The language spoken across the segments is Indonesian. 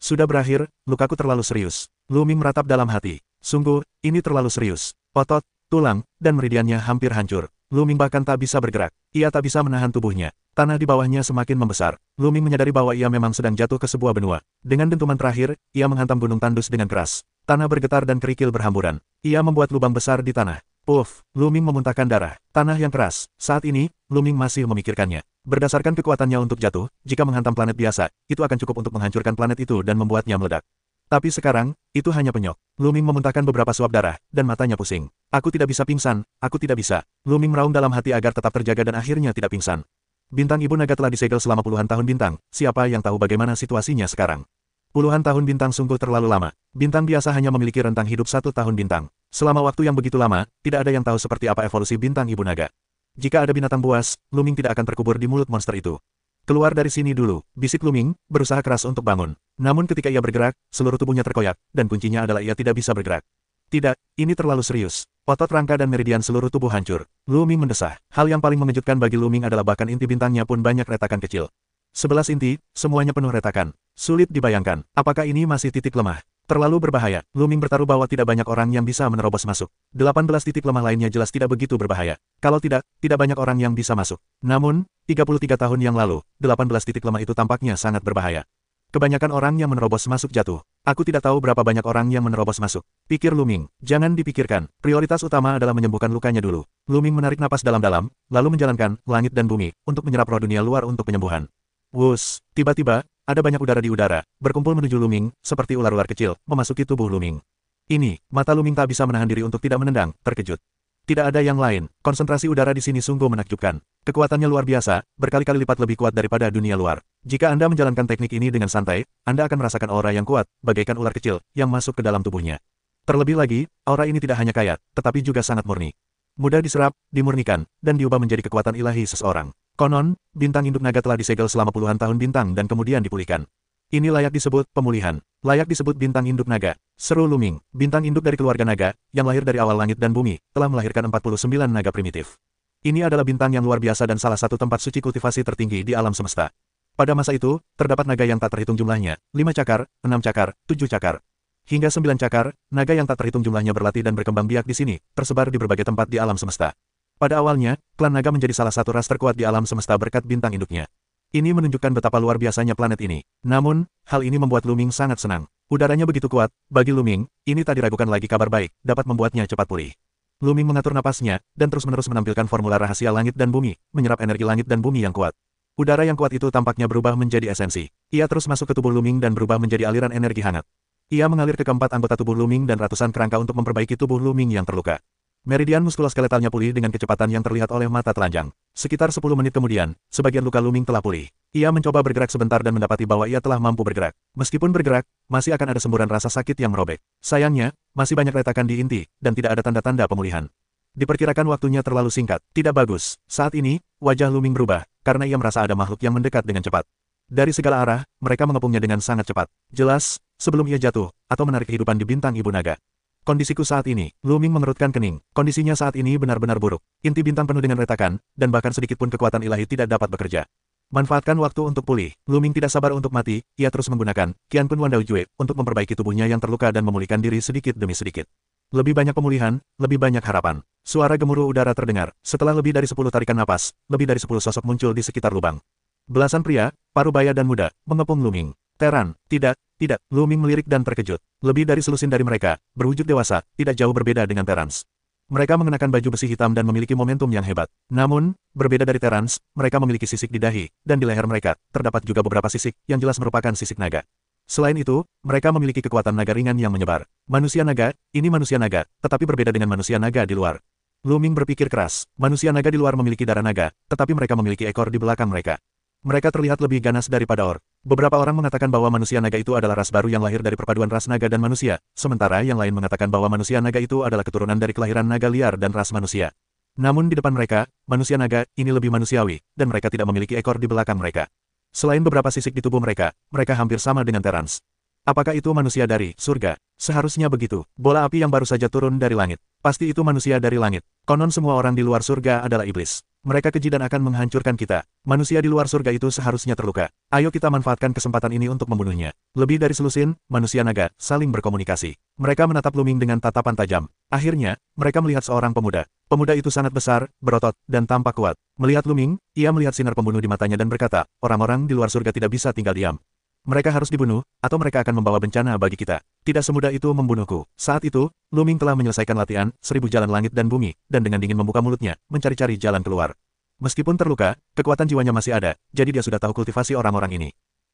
Sudah berakhir, lukaku terlalu serius. Lu Ming meratap dalam hati. Sungguh, ini terlalu serius. Otot, tulang, dan meridiannya hampir hancur. Lu Ming bahkan tak bisa bergerak. Ia tak bisa menahan tubuhnya. Tanah di bawahnya semakin membesar. Lu Ming menyadari bahwa ia memang sedang jatuh ke sebuah benua. Dengan dentuman terakhir, ia menghantam gunung tandus dengan keras. Tanah bergetar dan kerikil berhamburan. Ia membuat lubang besar di tanah. Puff, Lu Ming memuntahkan darah. Tanah yang keras. Saat ini, Lu Ming masih memikirkannya. Berdasarkan kekuatannya untuk jatuh, jika menghantam planet biasa, itu akan cukup untuk menghancurkan planet itu dan membuatnya meledak. Tapi sekarang, itu hanya penyok. Lu Ming memuntahkan beberapa suap darah, dan matanya pusing. Aku tidak bisa pingsan, aku tidak bisa. Lu Ming meraung dalam hati agar tetap terjaga dan akhirnya tidak pingsan. Bintang Ibu Naga telah disegel selama puluhan tahun Bintang, siapa yang tahu bagaimana situasinya sekarang? Puluhan tahun Bintang sungguh terlalu lama. Bintang biasa hanya memiliki rentang hidup 1 tahun Bintang. Selama waktu yang begitu lama, tidak ada yang tahu seperti apa evolusi Bintang Ibu Naga. Jika ada binatang buas, Lu Ming tidak akan terkubur di mulut monster itu. Keluar dari sini dulu, bisik Lu Ming, berusaha keras untuk bangun. Namun ketika ia bergerak, seluruh tubuhnya terkoyak, dan kuncinya adalah ia tidak bisa bergerak. Tidak, ini terlalu serius. Otot rangka dan meridian seluruh tubuh hancur. Lu Ming mendesah. Hal yang paling mengejutkan bagi Lu Ming adalah bahkan inti bintangnya pun banyak retakan kecil. 11 inti, semuanya penuh retakan. Sulit dibayangkan, apakah ini masih titik lemah? Terlalu berbahaya. Lu Ming bertaruh bahwa tidak banyak orang yang bisa menerobos masuk. 18 titik lemah lainnya jelas tidak begitu berbahaya. Kalau tidak, tidak banyak orang yang bisa masuk. Namun, 33 tahun yang lalu, 18 titik lemah itu tampaknya sangat berbahaya. Kebanyakan orang yang menerobos masuk jatuh. Aku tidak tahu berapa banyak orang yang menerobos masuk. Pikir Lu Ming. Jangan dipikirkan. Prioritas utama adalah menyembuhkan lukanya dulu. Lu Ming menarik napas dalam-dalam, lalu menjalankan langit dan bumi untuk menyerap roh dunia luar untuk penyembuhan. Wus, tiba-tiba, ada banyak udara di udara, berkumpul menuju Lu Ming, seperti ular-ular kecil, memasuki tubuh Lu Ming. Ini, mata Lu Ming tak bisa menahan diri untuk tidak menendang, terkejut. Tidak ada yang lain, konsentrasi udara di sini sungguh menakjubkan. Kekuatannya luar biasa, berkali-kali lipat lebih kuat daripada dunia luar. Jika Anda menjalankan teknik ini dengan santai, Anda akan merasakan aura yang kuat, bagaikan ular kecil, yang masuk ke dalam tubuhnya. Terlebih lagi, aura ini tidak hanya kaya, tetapi juga sangat murni. Mudah diserap, dimurnikan, dan diubah menjadi kekuatan ilahi seseorang. Konon, bintang induk naga telah disegel selama puluhan tahun Bintang dan kemudian dipulihkan. Ini layak disebut pemulihan. Layak disebut bintang induk naga. Seru Lu Ming, bintang induk dari keluarga naga, yang lahir dari awal langit dan bumi, telah melahirkan 49 naga primitif. Ini adalah bintang yang luar biasa dan salah satu tempat suci kultivasi tertinggi di alam semesta. Pada masa itu, terdapat naga yang tak terhitung jumlahnya, 5 cakar, 6 cakar, 7 cakar. Hingga 9 cakar, naga yang tak terhitung jumlahnya berlatih dan berkembang biak di sini, tersebar di berbagai tempat di alam semesta. Pada awalnya, klan naga menjadi salah satu ras terkuat di alam semesta berkat bintang induknya. Ini menunjukkan betapa luar biasanya planet ini. Namun, hal ini membuat Lu Ming sangat senang. Udaranya begitu kuat, bagi Lu Ming, ini tak diragukan lagi kabar baik, dapat membuatnya cepat pulih. Lu Ming mengatur napasnya, dan terus-menerus menampilkan formula rahasia langit dan bumi, menyerap energi langit dan bumi yang kuat. Udara yang kuat itu tampaknya berubah menjadi esensi. Ia terus masuk ke tubuh Lu Ming dan berubah menjadi aliran energi hangat. Ia mengalir ke keempat anggota tubuh Lu Ming dan ratusan kerangka untuk memperbaiki tubuh Lu Ming yang terluka. Meridian muskuloskeletalnya pulih dengan kecepatan yang terlihat oleh mata telanjang. Sekitar 10 menit kemudian, sebagian luka Lu Ming telah pulih. Ia mencoba bergerak sebentar dan mendapati bahwa ia telah mampu bergerak. Meskipun bergerak, masih akan ada semburan rasa sakit yang merobek. Sayangnya, masih banyak retakan di inti, dan tidak ada tanda-tanda pemulihan. Diperkirakan waktunya terlalu singkat. Tidak bagus. Saat ini, wajah Lu Ming berubah, karena ia merasa ada makhluk yang mendekat dengan cepat. Dari segala arah, mereka mengepungnya dengan sangat cepat. Jelas, sebelum ia jatuh, atau menarik kehidupan di bintang Ibu Naga. Kondisiku saat ini, Lu Ming mengerutkan kening. Kondisinya saat ini benar-benar buruk. Inti bintang penuh dengan retakan, dan bahkan sedikit pun kekuatan ilahi tidak dapat bekerja. Manfaatkan waktu untuk pulih. Lu Ming tidak sabar untuk mati, ia terus menggunakan Qian Kun Wandao Jue untuk memperbaiki tubuhnya yang terluka dan memulihkan diri sedikit demi sedikit. Lebih banyak pemulihan, lebih banyak harapan. Suara gemuruh udara terdengar. Setelah lebih dari 10 tarikan napas, lebih dari 10 sosok muncul di sekitar lubang. Belasan pria, parubaya dan muda, mengepung Lu Ming. Teran, tidak. Lu Ming melirik dan terkejut. Lebih dari selusin dari mereka, berwujud dewasa, tidak jauh berbeda dengan Terans. Mereka mengenakan baju besi hitam dan memiliki momentum yang hebat. Namun, berbeda dari Terans, mereka memiliki sisik di dahi, dan di leher mereka, terdapat juga beberapa sisik, yang jelas merupakan sisik naga. Selain itu, mereka memiliki kekuatan naga ringan yang menyebar. Manusia naga, ini manusia naga, tetapi berbeda dengan manusia naga di luar. Lu Ming berpikir keras, manusia naga di luar memiliki darah naga, tetapi mereka memiliki ekor di belakang mereka. Mereka terlihat lebih ganas daripada orc. Beberapa orang mengatakan bahwa manusia naga itu adalah ras baru yang lahir dari perpaduan ras naga dan manusia, sementara yang lain mengatakan bahwa manusia naga itu adalah keturunan dari kelahiran naga liar dan ras manusia. Namun di depan mereka, manusia naga ini lebih manusiawi, dan mereka tidak memiliki ekor di belakang mereka. Selain beberapa sisik di tubuh mereka, mereka hampir sama dengan Terans. Apakah itu manusia dari surga? Seharusnya begitu. Bola api yang baru saja turun dari langit. Pasti itu manusia dari langit. Konon semua orang di luar surga adalah iblis. Mereka keji dan akan menghancurkan kita. Manusia di luar surga itu seharusnya terluka. Ayo kita manfaatkan kesempatan ini untuk membunuhnya. Lebih dari selusin, manusia naga saling berkomunikasi. Mereka menatap Luming dengan tatapan tajam. Akhirnya, mereka melihat seorang pemuda. Pemuda itu sangat besar, berotot, dan tampak kuat. Melihat Luming, ia melihat sinar pembunuh di matanya dan berkata, orang-orang di luar surga tidak bisa tinggal diam. Mereka harus dibunuh, atau mereka akan membawa bencana bagi kita. Tidak semudah itu membunuhku. Saat itu, Luming telah menyelesaikan latihan, 1000 jalan langit dan bumi, dan dengan dingin membuka mulutnya, mencari-cari jalan keluar. Meskipun terluka, kekuatan jiwanya masih ada, jadi dia sudah tahu kultivasi orang-orang ini.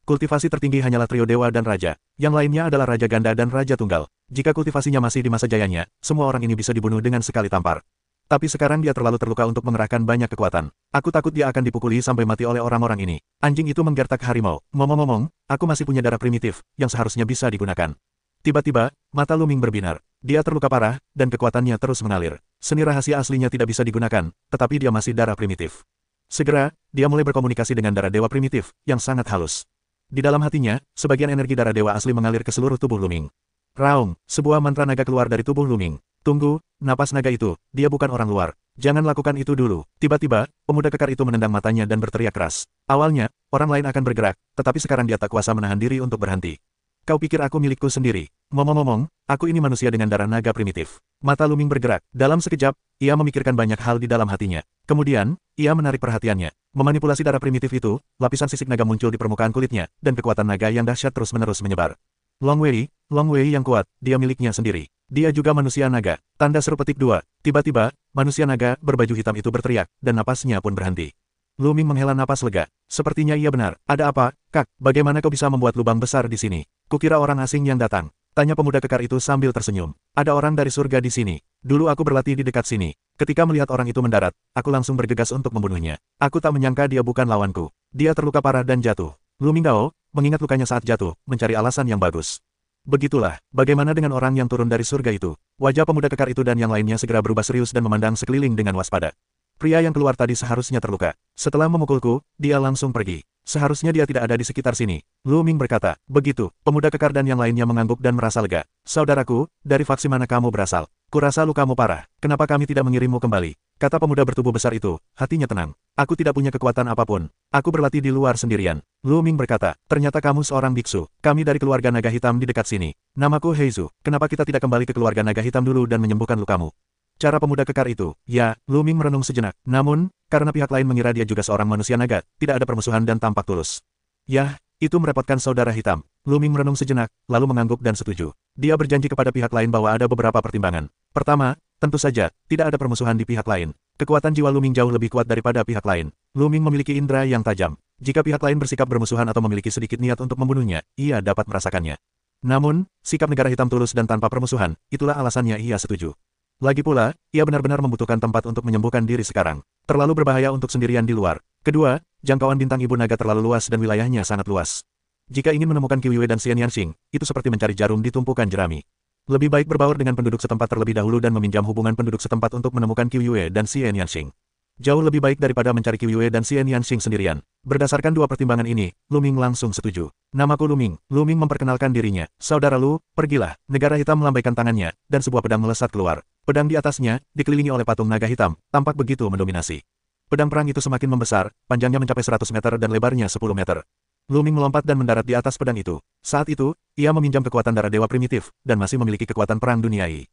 Kultivasi tertinggi hanyalah trio dewa dan raja. Yang lainnya adalah raja ganda dan raja tunggal. Jika kultivasinya masih di masa jayanya, semua orang ini bisa dibunuh dengan sekali tampar. Tapi sekarang dia terlalu terluka untuk mengerahkan banyak kekuatan. Aku takut dia akan dipukuli sampai mati oleh orang-orang ini. Anjing itu menggertak harimau. Ngomong-ngomong, aku masih punya darah primitif, yang seharusnya bisa digunakan. Tiba-tiba, mata Luming berbinar. Dia terluka parah, dan kekuatannya terus mengalir. Seni rahasia aslinya tidak bisa digunakan, tetapi dia masih darah primitif. Segera, dia mulai berkomunikasi dengan darah dewa primitif, yang sangat halus. Di dalam hatinya, sebagian energi darah dewa asli mengalir ke seluruh tubuh Luming. Raung, sebuah mantra naga keluar dari tubuh Luming. Tunggu, napas naga itu, dia bukan orang luar. Jangan lakukan itu dulu. Tiba-tiba, pemuda kekar itu menendang matanya dan berteriak keras. Awalnya, orang lain akan bergerak, tetapi sekarang dia tak kuasa menahan diri untuk berhenti. Kau pikir aku milikku sendiri? Ngomong-ngomong, aku ini manusia dengan darah naga primitif. Mata Luming bergerak. Dalam sekejap, ia memikirkan banyak hal di dalam hatinya. Kemudian, ia menarik perhatiannya. Memanipulasi darah primitif itu, lapisan sisik naga muncul di permukaan kulitnya, dan kekuatan naga yang dahsyat terus-menerus menyebar. Long Wei yang kuat, dia miliknya sendiri. Dia juga manusia naga. Tanda seru petik 2. Tiba-tiba, manusia naga berbaju hitam itu berteriak, dan napasnya pun berhenti. Luming menghela napas lega. Sepertinya ia benar. Ada apa, Kak? Bagaimana kau bisa membuat lubang besar di sini? Kukira orang asing yang datang. Tanya pemuda kekar itu sambil tersenyum. Ada orang dari surga di sini. Dulu aku berlatih di dekat sini. Ketika melihat orang itu mendarat, aku langsung bergegas untuk membunuhnya. Aku tak menyangka dia bukan lawanku. Dia terluka parah dan jatuh. Luming Gao, mengingat lukanya saat jatuh, mencari alasan yang bagus. Begitulah, bagaimana dengan orang yang turun dari surga itu? Wajah pemuda kekar itu dan yang lainnya segera berubah serius dan memandang sekeliling dengan waspada. Pria yang keluar tadi seharusnya terluka. Setelah memukulku, dia langsung pergi. Seharusnya dia tidak ada di sekitar sini. Luming berkata. Begitu, pemuda kekar dan yang lainnya mengangguk dan merasa lega. Saudaraku, dari faksi mana kamu berasal? Kurasa lukamu parah. Kenapa kami tidak mengirimmu kembali? Kata pemuda bertubuh besar itu, hatinya tenang. Aku tidak punya kekuatan apapun. Aku berlatih di luar sendirian. Luming berkata, ternyata kamu seorang biksu. Kami dari keluarga naga hitam di dekat sini. Namaku Heizu. Kenapa kita tidak kembali ke keluarga naga hitam dulu dan menyembuhkan lukamu? Cara pemuda kekar itu, ya, Luming merenung sejenak. Namun, karena pihak lain mengira dia juga seorang manusia naga, tidak ada permusuhan dan tampak tulus. Yah, itu merepotkan saudara hitam. Luming merenung sejenak, lalu mengangguk dan setuju. Dia berjanji kepada pihak lain bahwa ada beberapa pertimbangan. Pertama, tentu saja, tidak ada permusuhan di pihak lain. Kekuatan jiwa Luming jauh lebih kuat daripada pihak lain. Luming memiliki indera yang tajam. Jika pihak lain bersikap bermusuhan atau memiliki sedikit niat untuk membunuhnya, ia dapat merasakannya. Namun, sikap negara hitam tulus dan tanpa permusuhan, itulah alasannya ia setuju. Lagi pula, ia benar-benar membutuhkan tempat untuk menyembuhkan diri sekarang. Terlalu berbahaya untuk sendirian di luar. Kedua, jangkauan bintang ibu naga terlalu luas dan wilayahnya sangat luas. Jika ingin menemukan Qiu Yue dan Xian Yanxing, itu seperti mencari jarum di tumpukan jerami. Lebih baik berbaur dengan penduduk setempat terlebih dahulu dan meminjam hubungan penduduk setempat untuk menemukan Qiu Yue dan Xian Yanxing. Jauh lebih baik daripada mencari Qiu Yue dan Xian Yanxing sendirian. Berdasarkan dua pertimbangan ini, Luming langsung setuju. Namaku Luming. Luming memperkenalkan dirinya. Saudara Lu, pergilah. Negara hitam melambaikan tangannya, dan sebuah pedang melesat keluar. Pedang di atasnya, dikelilingi oleh patung naga hitam, tampak begitu mendominasi. Pedang perang itu semakin membesar, panjangnya mencapai 100 meter dan lebarnya 10 meter. Luming melompat dan mendarat di atas pedang itu. Saat itu, ia meminjam kekuatan darah dewa primitif, dan masih memiliki kekuatan perang duniai.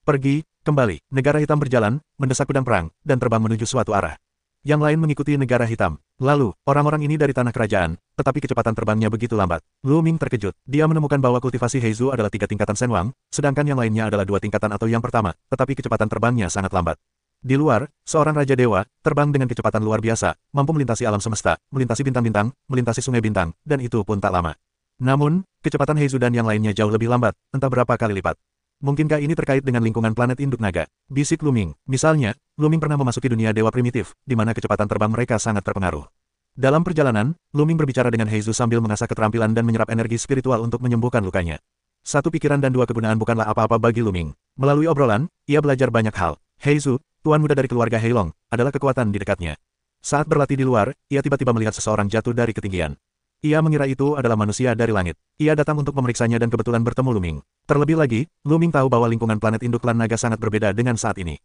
Pergi, kembali. Negara hitam berjalan, mendesak pedang perang, dan terbang menuju suatu arah. Yang lain mengikuti negara hitam. Lalu, orang-orang ini dari tanah kerajaan, tetapi kecepatan terbangnya begitu lambat. Luming terkejut. Dia menemukan bahwa kultivasi Heizu adalah 3 tingkatan Senwang, sedangkan yang lainnya adalah 2 tingkatan atau yang pertama, tetapi kecepatan terbangnya sangat lambat. Di luar, seorang Raja Dewa, terbang dengan kecepatan luar biasa, mampu melintasi alam semesta, melintasi bintang-bintang, melintasi sungai bintang, dan itu pun tak lama. Namun, kecepatan Heizu dan yang lainnya jauh lebih lambat, entah berapa kali lipat. Mungkinkah ini terkait dengan lingkungan planet induk naga? Bisik Luming. Misalnya, Luming pernah memasuki dunia dewa primitif, di mana kecepatan terbang mereka sangat terpengaruh. Dalam perjalanan, Luming berbicara dengan Heizu sambil mengasah keterampilan dan menyerap energi spiritual untuk menyembuhkan lukanya. Satu pikiran dan 2 kegunaan bukanlah apa-apa bagi Luming. Melalui obrolan, ia belajar banyak hal. Heizu, tuan muda dari keluarga Heilong, adalah kekuatan di dekatnya. Saat berlatih di luar, ia tiba-tiba melihat seseorang jatuh dari ketinggian. Ia mengira itu adalah manusia dari langit. Ia datang untuk memeriksanya dan kebetulan bertemu Luming. Terlebih lagi, Luming tahu bahwa lingkungan planet induk klan naga sangat berbeda dengan saat ini.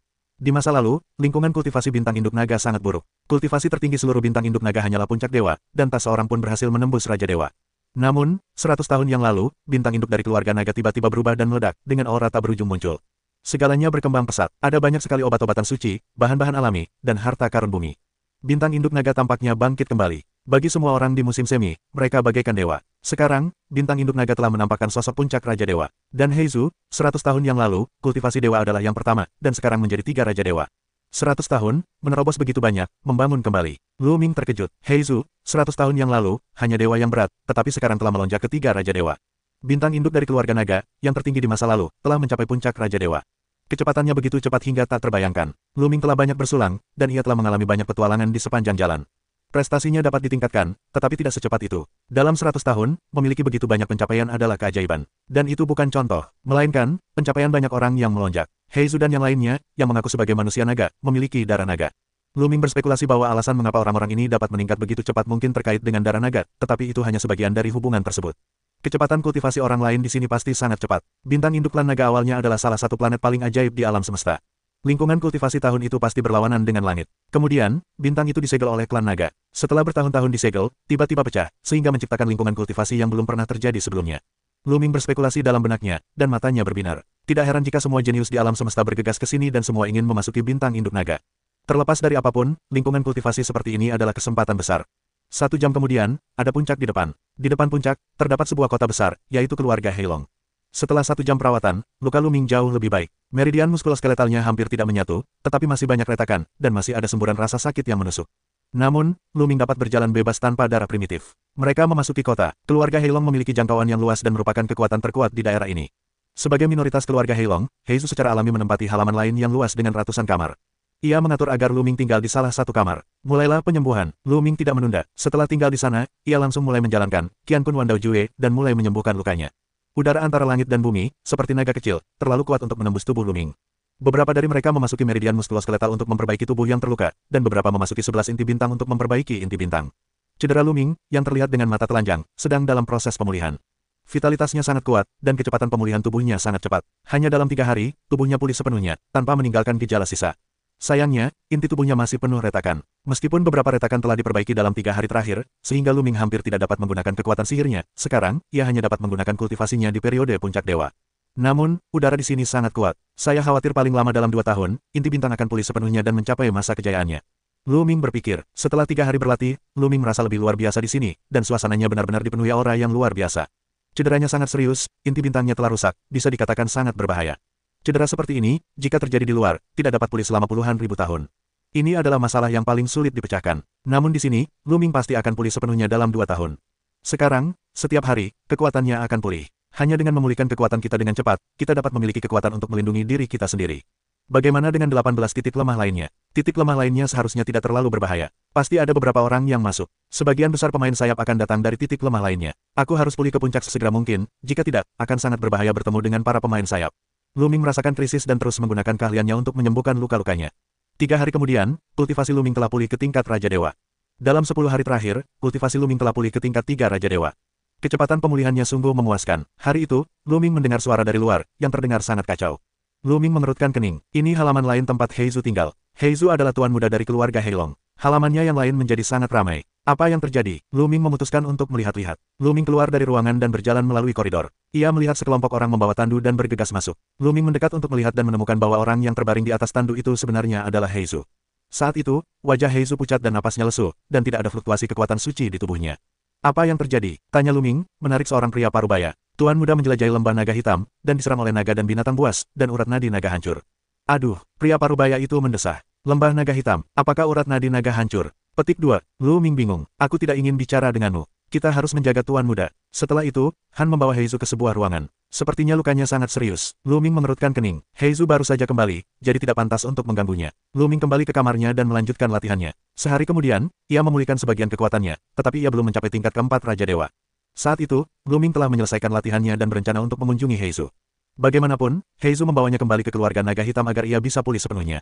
Di masa lalu, lingkungan kultivasi bintang induk naga sangat buruk. Kultivasi tertinggi seluruh bintang induk naga hanyalah puncak dewa, dan tak seorang pun berhasil menembus Raja Dewa. Namun, 100 tahun yang lalu, bintang induk dari keluarga naga tiba-tiba berubah dan meledak, dengan aura tak berujung muncul. Segalanya berkembang pesat, ada banyak sekali obat-obatan suci, bahan-bahan alami, dan harta karun bumi. Bintang induk naga tampaknya bangkit kembali. Bagi semua orang di musim semi, mereka bagaikan dewa. Sekarang, bintang induk naga telah menampakkan sosok puncak Raja Dewa. Dan Heizu, 100 tahun yang lalu, kultivasi dewa adalah yang pertama, dan sekarang menjadi 3 Raja Dewa. 100 tahun, menerobos begitu banyak, membangun kembali. Lu Ming terkejut. Heizu, 100 tahun yang lalu, hanya dewa yang berat, tetapi sekarang telah melonjak ke 3 Raja Dewa. Bintang induk dari keluarga naga, yang tertinggi di masa lalu, telah mencapai puncak Raja Dewa. Kecepatannya begitu cepat hingga tak terbayangkan. Lu Ming telah banyak bersulang, dan ia telah mengalami banyak petualangan di sepanjang jalan. Prestasinya dapat ditingkatkan, tetapi tidak secepat itu. Dalam 100 tahun, memiliki begitu banyak pencapaian adalah keajaiban. Dan itu bukan contoh, melainkan, pencapaian banyak orang yang melonjak. Heizu dan yang lainnya, yang mengaku sebagai manusia naga, memiliki darah naga. Lu Ming berspekulasi bahwa alasan mengapa orang-orang ini dapat meningkat begitu cepat mungkin terkait dengan darah naga, tetapi itu hanya sebagian dari hubungan tersebut. Kecepatan kultivasi orang lain di sini pasti sangat cepat. Bintang induk klan naga awalnya adalah salah satu planet paling ajaib di alam semesta. Lingkungan kultivasi tahun itu pasti berlawanan dengan langit. Kemudian, bintang itu disegel oleh klan naga. Setelah bertahun-tahun disegel, tiba-tiba pecah, sehingga menciptakan lingkungan kultivasi yang belum pernah terjadi sebelumnya. Lu Ming berspekulasi dalam benaknya, dan matanya berbinar. Tidak heran jika semua jenius di alam semesta bergegas ke sini dan semua ingin memasuki bintang induk naga. Terlepas dari apapun, lingkungan kultivasi seperti ini adalah kesempatan besar. 1 jam kemudian, ada puncak di depan. Di depan puncak, terdapat sebuah kota besar, yaitu keluarga Heilong. Setelah 1 jam perawatan, luka Lu Ming jauh lebih baik. Meridian muskuloskeletalnya hampir tidak menyatu, tetapi masih banyak retakan, dan masih ada semburan rasa sakit yang menusuk. Namun, Lu Ming dapat berjalan bebas tanpa darah primitif. Mereka memasuki kota. Keluarga Heilong memiliki jangkauan yang luas dan merupakan kekuatan terkuat di daerah ini. Sebagai minoritas keluarga Heilong, Heizu secara alami menempati halaman lain yang luas dengan ratusan kamar. Ia mengatur agar Lu Ming tinggal di salah satu kamar. Mulailah penyembuhan. Lu Ming tidak menunda. Setelah tinggal di sana, ia langsung mulai menjalankan Qian Kun Wandao Jue dan mulai menyembuhkan lukanya. Udara antara langit dan bumi, seperti naga kecil, terlalu kuat untuk menembus tubuh Lu Ming. Beberapa dari mereka memasuki meridian muskuloskeletal untuk memperbaiki tubuh yang terluka, dan beberapa memasuki 11 inti bintang untuk memperbaiki inti bintang. Cedera Lu Ming, yang terlihat dengan mata telanjang, sedang dalam proses pemulihan. Vitalitasnya sangat kuat, dan kecepatan pemulihan tubuhnya sangat cepat. Hanya dalam 3 hari, tubuhnya pulih sepenuhnya, tanpa meninggalkan gejala sisa. Sayangnya, inti tubuhnya masih penuh retakan. Meskipun beberapa retakan telah diperbaiki dalam 3 hari terakhir, sehingga Lu Ming hampir tidak dapat menggunakan kekuatan sihirnya, sekarang, ia hanya dapat menggunakan kultivasinya di periode puncak dewa. Namun, udara di sini sangat kuat. Saya khawatir paling lama dalam 2 tahun, inti bintang akan pulih sepenuhnya dan mencapai masa kejayaannya. Lu Ming berpikir, setelah 3 hari berlatih, Lu Ming merasa lebih luar biasa di sini, dan suasananya benar-benar dipenuhi aura yang luar biasa. Cederanya sangat serius, inti bintangnya telah rusak, bisa dikatakan sangat berbahaya. Cedera seperti ini, jika terjadi di luar, tidak dapat pulih selama puluhan ribu tahun. Ini adalah masalah yang paling sulit dipecahkan. Namun di sini, Lu Ming pasti akan pulih sepenuhnya dalam 2 tahun. Sekarang, setiap hari, kekuatannya akan pulih. Hanya dengan memulihkan kekuatan kita dengan cepat, kita dapat memiliki kekuatan untuk melindungi diri kita sendiri. Bagaimana dengan 18 titik lemah lainnya? Titik lemah lainnya seharusnya tidak terlalu berbahaya. Pasti ada beberapa orang yang masuk. Sebagian besar pemain sayap akan datang dari titik lemah lainnya. Aku harus pulih ke puncak sesegera mungkin, jika tidak, akan sangat berbahaya bertemu dengan para pemain sayap. Lu Ming merasakan krisis dan terus menggunakan keahliannya untuk menyembuhkan luka-lukanya. 3 hari kemudian, kultivasi Lu Ming telah pulih ke tingkat Raja Dewa. Dalam 10 hari terakhir, kultivasi Lu Ming telah pulih ke tingkat 3 Raja Dewa. Kecepatan pemulihannya sungguh memuaskan. Hari itu, Lu Ming mendengar suara dari luar, yang terdengar sangat kacau. Lu Ming mengerutkan kening. Ini halaman lain tempat Heizu tinggal. Heizu adalah tuan muda dari keluarga Heilong. Halamannya yang lain menjadi sangat ramai. Apa yang terjadi? Lu Ming memutuskan untuk melihat-lihat. Lu Ming keluar dari ruangan dan berjalan melalui koridor. Ia melihat sekelompok orang membawa tandu dan bergegas masuk. Lu Ming mendekat untuk melihat dan menemukan bahwa orang yang terbaring di atas tandu itu sebenarnya adalah Heizu. Saat itu, wajah Heizu pucat dan napasnya lesu, dan tidak ada fluktuasi kekuatan suci di tubuhnya. Apa yang terjadi? Tanya Lu Ming, menarik seorang pria parubaya. Tuan muda menjelajahi lembah naga hitam, dan diserang oleh naga dan binatang buas, dan urat nadi naga hancur. Aduh, pria parubaya itu mendesah. Lembah naga hitam, apakah urat nadi naga hancur? Petik 2. Lu Ming bingung. Aku tidak ingin bicara denganmu. Kita harus menjaga tuan muda. Setelah itu, Han membawa Heizu ke sebuah ruangan. Sepertinya lukanya sangat serius. Lu Ming mengerutkan kening. Heizu baru saja kembali, jadi tidak pantas untuk mengganggunya. Lu Ming kembali ke kamarnya dan melanjutkan latihannya. Sehari kemudian, ia memulihkan sebagian kekuatannya, tetapi ia belum mencapai tingkat keempat Raja Dewa. Saat itu, Lu Ming telah menyelesaikan latihannya dan berencana untuk mengunjungi Heizu. Bagaimanapun, Heizu membawanya kembali ke keluarga naga hitam agar ia bisa pulih sepenuhnya.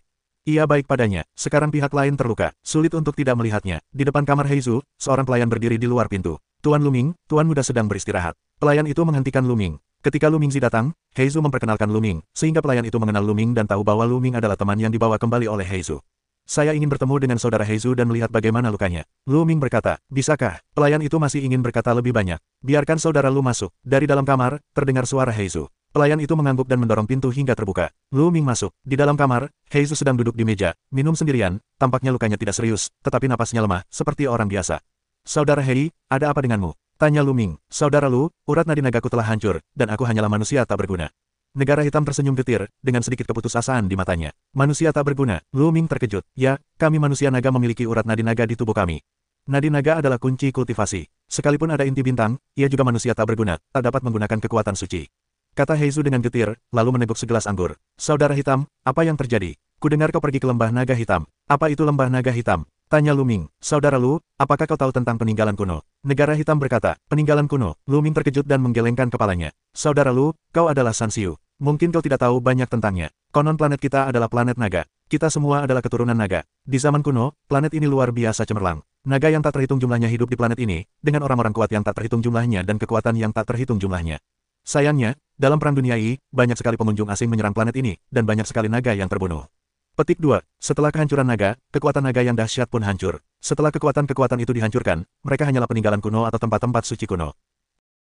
Ia baik padanya, sekarang pihak lain terluka, sulit untuk tidak melihatnya. Di depan kamar Heizu, seorang pelayan berdiri di luar pintu. Tuan Lu Ming, tuan muda sedang beristirahat. Pelayan itu menghentikan Lu Ming. Ketika Lu Mingzi datang, Heizu memperkenalkan Lu Ming, sehingga pelayan itu mengenal Lu Ming dan tahu bahwa Lu Ming adalah teman yang dibawa kembali oleh Heizu. Saya ingin bertemu dengan saudara Heizu dan melihat bagaimana lukanya. Lu Ming berkata, bisakah? Pelayan itu masih ingin berkata lebih banyak. Biarkan saudara Lu masuk. Dari dalam kamar, terdengar suara Heizu. Pelayan itu mengangguk dan mendorong pintu hingga terbuka. Lu Ming masuk. Di dalam kamar, Heizu sedang duduk di meja, minum sendirian, tampaknya lukanya tidak serius, tetapi napasnya lemah, seperti orang biasa. Saudara Hei, ada apa denganmu? Tanya Lu Ming. Saudara Lu, urat nadi nagaku telah hancur, dan aku hanyalah manusia tak berguna. Negara Hitam tersenyum getir, dengan sedikit keputusasaan di matanya. Manusia tak berguna. Lu Ming terkejut. Ya, kami manusia naga memiliki urat nadi naga di tubuh kami. Nadi naga adalah kunci kultivasi. Sekalipun ada inti bintang, ia juga manusia tak berguna, tak dapat menggunakan kekuatan suci. Kata Heizu dengan getir, lalu meneguk segelas anggur. Saudara Hitam, apa yang terjadi? Kudengar kau pergi ke lembah naga hitam. Apa itu lembah naga hitam? Tanya Lu Ming. Saudara Lu, apakah kau tahu tentang peninggalan kuno? Negara Hitam berkata, peninggalan kuno. Lu Ming terkejut dan menggelengkan kepalanya. Saudara Lu, kau adalah San Xiu. Mungkin kau tidak tahu banyak tentangnya. Konon planet kita adalah planet naga. Kita semua adalah keturunan naga. Di zaman kuno, planet ini luar biasa cemerlang. Naga yang tak terhitung jumlahnya hidup di planet ini, dengan orang-orang kuat yang tak terhitung jumlahnya dan kekuatan yang tak terhitung jumlahnya. Sayangnya, dalam Perang Dunia I, banyak sekali pengunjung asing menyerang planet ini, dan banyak sekali naga yang terbunuh. Petik 2. Setelah kehancuran naga, kekuatan naga yang dahsyat pun hancur. Setelah kekuatan-kekuatan itu dihancurkan, mereka hanyalah peninggalan kuno atau tempat-tempat suci kuno.